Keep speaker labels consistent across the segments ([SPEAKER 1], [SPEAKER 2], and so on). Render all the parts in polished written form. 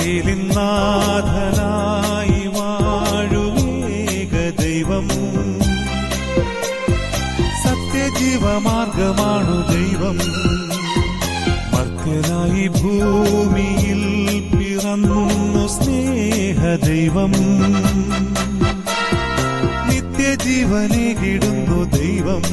[SPEAKER 1] ഇസ്രായേലിൻ നാഥനായി വാഴുമേക ദൈവം, സത്യജീവമാർഗമാണു ദൈവം. മർത്യനായി ഭൂമിയിൽ പിറന്നു സ്നേഹദൈവം, നിത്യജീവനേകിടുന്നു ദൈവം.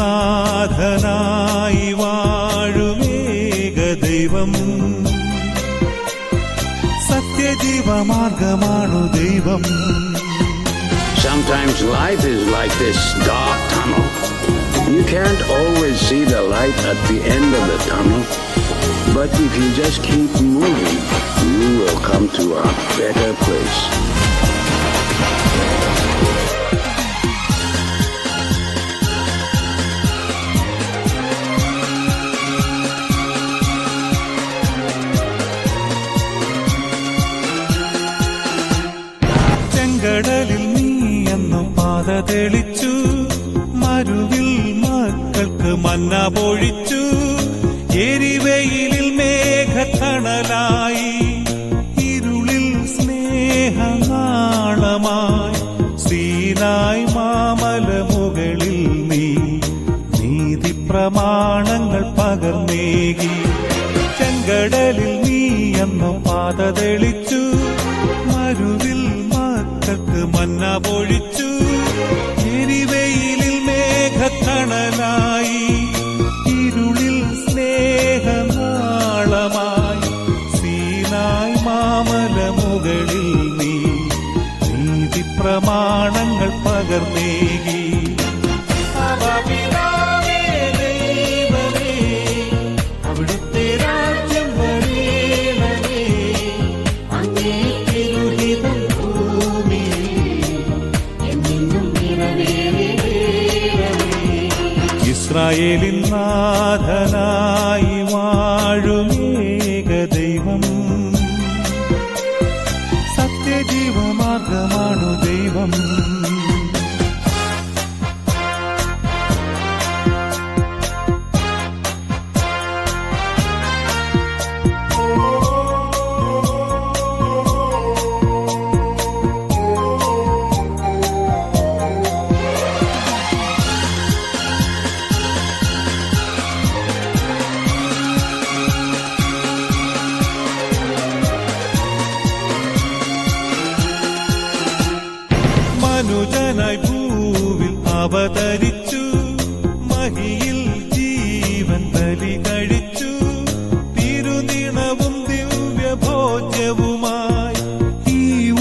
[SPEAKER 1] നാഥനായി വാഴുമേക ദൈവം, സത്യജീവമാർഗമാണു ദൈവം.
[SPEAKER 2] Sometimes life is like this dark tunnel. You can't always see the light at the end of the tunnel, but if you just keep moving, you will come to a better place.
[SPEAKER 1] കടലിൽ നീ എന്നു പാത തെളിച്ചു, മരുവിൽ മക്കൾക്ക് മന്ന പൊഴിച്ചു. എരിവെയിലിൽ മേഘത്തണലായി, ഇരുളിൽ സ്നേഹനാളമായി. സീനായ് മാമലമുകളിൽ നീ നീതി പ്രമാണങ്ങൾ പകർന്നേകി. ചെങ്കടലിൽ നീ എന്നു പാത തെളിച്ചു, മരുവിൽ മന്ന പൊഴിച്ചു. എരിവെയിലിൽ മേഘത്തണലായി, ഇരുളിൽ സ്നേഹനാളമായി. സീനായ് മാമലമുകളിൽ നീ നീതി പ്രമാണങ്ങൾ പകർന്നേകി. അവിടുത്തെ രാജ്യം വരേണമേ, അങ്ങേ തിരുഹിതം ഇസ്രായേലിൻ നാഥനായി വാഴുമേക ദൈവം, സത്യജീവമാർഗമാണു ദൈവം. മനുജനായി ഭൂവിൽ അവതരിച്ചു, മഹിയിൽ ജീവൻ ബലി കഴിച്ചു. തിരുനിണവും ദിവ്യഭോജ്യവുമായി ഈ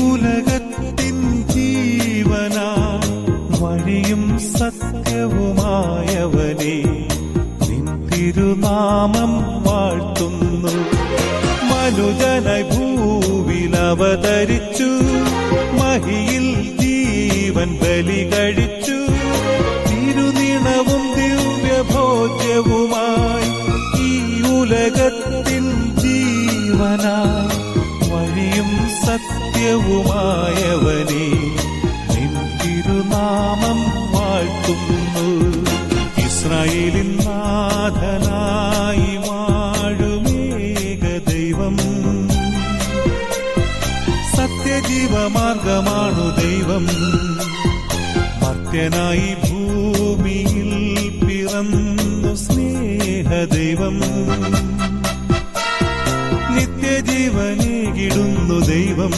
[SPEAKER 1] ഉലകത്തിൻ ജീവനായി, വഴിയും സത്യവുമായവനെ നിൻ തിരുനാമം വാഴ്ത്തുന്നു. മനുജനായി ഭൂവിൽ അവതരിച്ചു, മഹിയിൽ ജീവൻ ബലി കഴിച്ചു. തിരുനിണവും ദിവ്യഭോജ്യവുമായി ഈ ഉലകത്തിൻ ജീവനായി, വഴിയും സത്യവുമായവനെ നിൻ തിരുനാമം വാഴ്ത്തുന്നു. ഇസ്രായേലിൻ നാഥനായി വാഴുമേക ദൈവം, സത്യജീവമാർഗമാണു ദൈവം. മർത്യനായി ഭൂമിയിൽ പിറന്നു സ്നേഹദൈവം, നിത്യജീവനേകിടുന്നു ദൈവം.